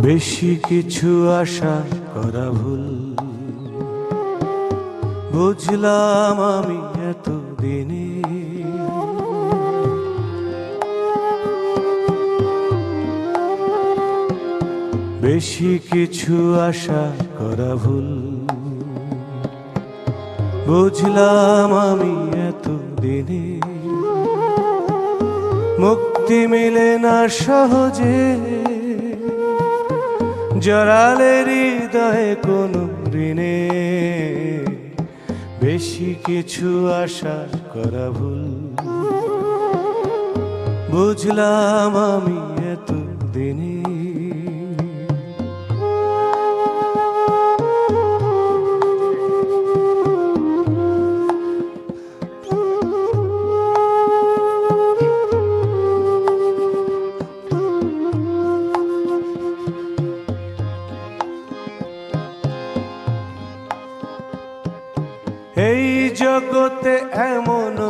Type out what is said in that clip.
বেশি কিছু আশা করা ভুল, বুঝলাম আমি এতদিনে। বেশি কিছু আশা করা ভুল, বুঝলাম আমি এতদিনে। মুক্তি মিলে না সহজে, জড়ালে হৃদয়ে কোনো ঋণে। বেশি কিছু আশা করা ভুল, বুঝলাম আমি এতদিনে। এই জগতে এমন